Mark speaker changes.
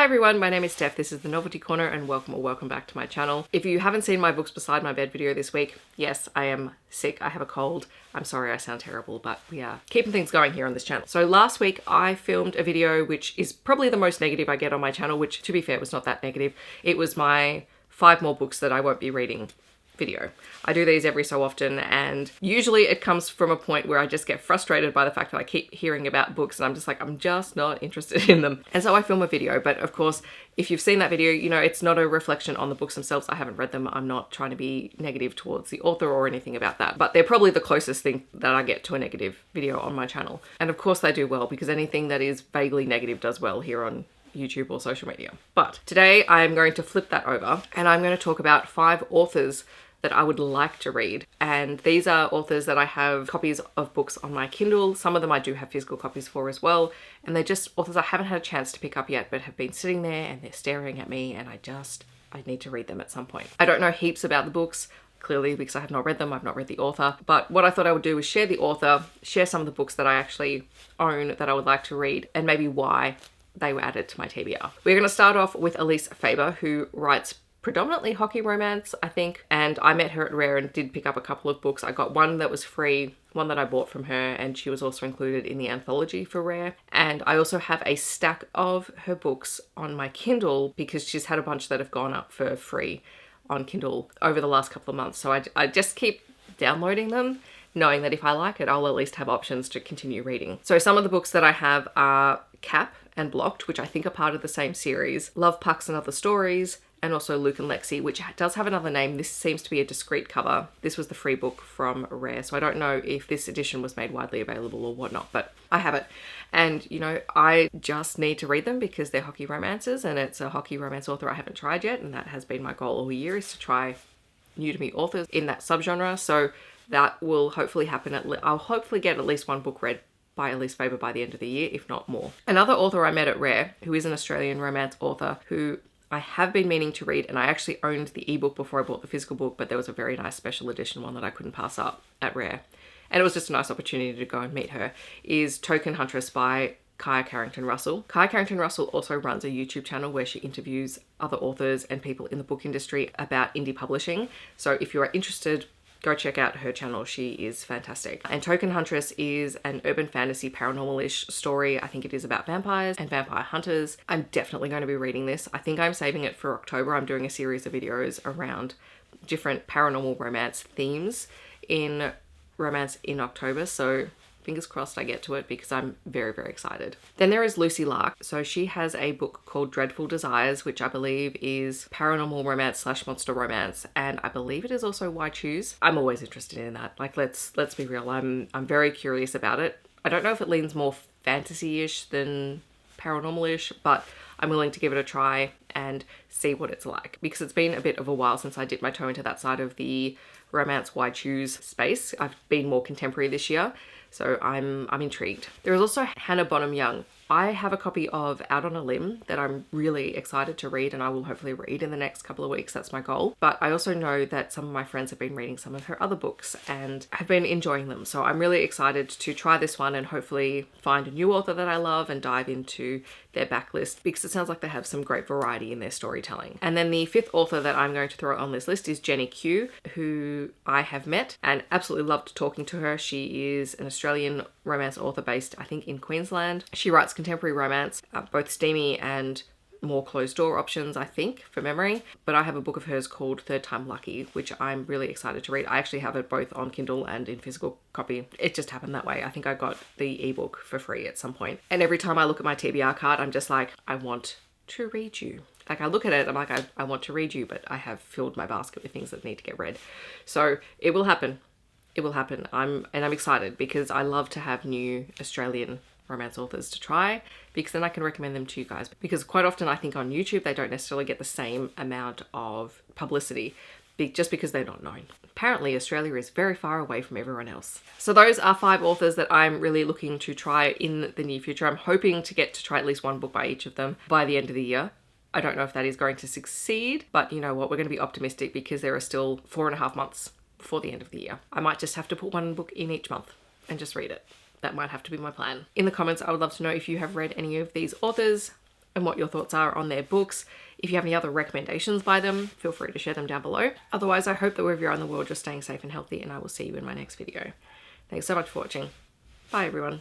Speaker 1: Hi everyone, my name is Steph, this is the Novelty Corner and welcome back to my channel. If you haven't seen my books beside my bed video this week, yes, I am sick, I have a cold. I'm sorry I sound terrible, but we are keeping things going here on this channel. So last week I filmed a video which is probably the most negative I get on my channel, which to be fair was not that negative. It was my 5 more books that I won't be reading video. I do these every so often and usually it comes from a point where I just get frustrated by the fact that I keep hearing about books and I'm just like, I'm just not interested in them. And so I film a video, but of course, if you've seen that video, you know, it's not a reflection on the books themselves. I haven't read them. I'm not trying to be negative towards the author or anything about that, but they're probably the closest thing that I get to a negative video on my channel. And of course they do well because anything that is vaguely negative does well here on YouTube or social media. But today I'm going to flip that over and I'm going to talk about 5 authors that I would like to read. And these are authors that I have copies of books on my Kindle. Some of them I do have physical copies for as well. And they're just authors I haven't had a chance to pick up yet, but have been sitting there and they're staring at me and I need to read them at some point. I don't know heaps about the books, clearly, because I have not read them. I've not read the author. But what I thought I would do is share the author, share some of the books that I actually own that I would like to read, and maybe why they were added to my TBR. We're going to start off with Elise Faber, who writes predominantly hockey romance, I think, and I met her at Rare and did pick up a couple of books. I got one that was free, one that I bought from her, and she was also included in the anthology for Rare. And I also have a stack of her books on my Kindle because she's had a bunch that have gone up for free on Kindle over the last couple of months. So I just keep downloading them, knowing that if I like it, I'll at least have options to continue reading. So some of the books that I have are Cap and Blocked, which I think are part of the same series, Love, Pucks and Other Stories, and also Luke and Lexi, which does have another name. This seems to be a discrete cover. This was the free book from Rare, so I don't know if this edition was made widely available or whatnot, but I have it. And, you know, I just need to read them because they're hockey romances, and it's a hockey romance author I haven't tried yet, and that has been my goal all year, is to try new to me authors in that subgenre. So that will hopefully happen. I'll hopefully get at least one book read by Elise Faber by the end of the year, if not more. Another author I met at Rare, who is an Australian romance author, who I have been meaning to read, and I actually owned the ebook before I bought the physical book, but there was a very nice special edition one that I couldn't pass up at Rare. And it was just a nice opportunity to go and meet her, is Token Huntress by Carrington-Russell. Carrington-Russell also runs a YouTube channel where she interviews other authors and people in the book industry about indie publishing. So if you are interested, go check out her channel. She is fantastic. And Token Huntress is an urban fantasy paranormal-ish story. I think it is about vampires and vampire hunters. I'm definitely going to be reading this. I think I'm saving it for October. I'm doing a series of videos around different paranormal romance themes in romance in October. So fingers crossed I get to it because I'm very, very excited. Then there is Lucy Lark. So she has a book called Dreadful Desires, which I believe is paranormal romance / monster romance. And I believe it is also Why Choose. I'm always interested in that. Like, let's be real. I'm very curious about it. I don't know if it leans more fantasy-ish than paranormal-ish, but I'm willing to give it a try and see what it's like, because it's been a bit of a while since I dipped my toe into that side of the romance Why Choose space. I've been more contemporary this year. So I'm intrigued. There is also Hannah Bonham-Young. I have a copy of Out on a Limb that I'm really excited to read, and I will hopefully read in the next couple of weeks. That's my goal. But I also know that some of my friends have been reading some of her other books and have been enjoying them. So I'm really excited to try this one and hopefully find a new author that I love and dive into their backlist, because it sounds like they have some great variety in their storytelling. And then the 5th author that I'm going to throw on this list is Jennie Kew, who I have met and absolutely loved talking to her. She is an Australian romance author based, I think, in Queensland. She writes contemporary romance, both steamy and more closed door options, I think, for memory. But I have a book of hers called Third Time Lucky, which I'm really excited to read. I actually have it both on Kindle and in physical copy. It just happened that way. I think I got the ebook for free at some point. And every time I look at my TBR card, I'm just like, I want to read you. Like, I look at it, I'm like, I want to read you, but I have filled my basket with things that need to get read. So it will happen. It will happen. I'm excited because I love to have new Australian romance authors to try, because then I can recommend them to you guys. Because quite often I think on YouTube they don't necessarily get the same amount of publicity just because they're not known. Apparently Australia is very far away from everyone else. So those are 5 authors that I'm really looking to try in the near future. I'm hoping to get to try at least one book by each of them by the end of the year. I don't know if that is going to succeed, but you know what, we're going to be optimistic because there are still 4.5 months before the end of the year. I might just have to put one book in each month and just read it. That might have to be my plan. In the comments, I would love to know if you have read any of these authors. and what your thoughts are on their books. If you have any other recommendations by them, feel free to share them down below. Otherwise, I hope that wherever you are in the world, you're staying safe and healthy, and I will see you in my next video. Thanks so much for watching. Bye, everyone.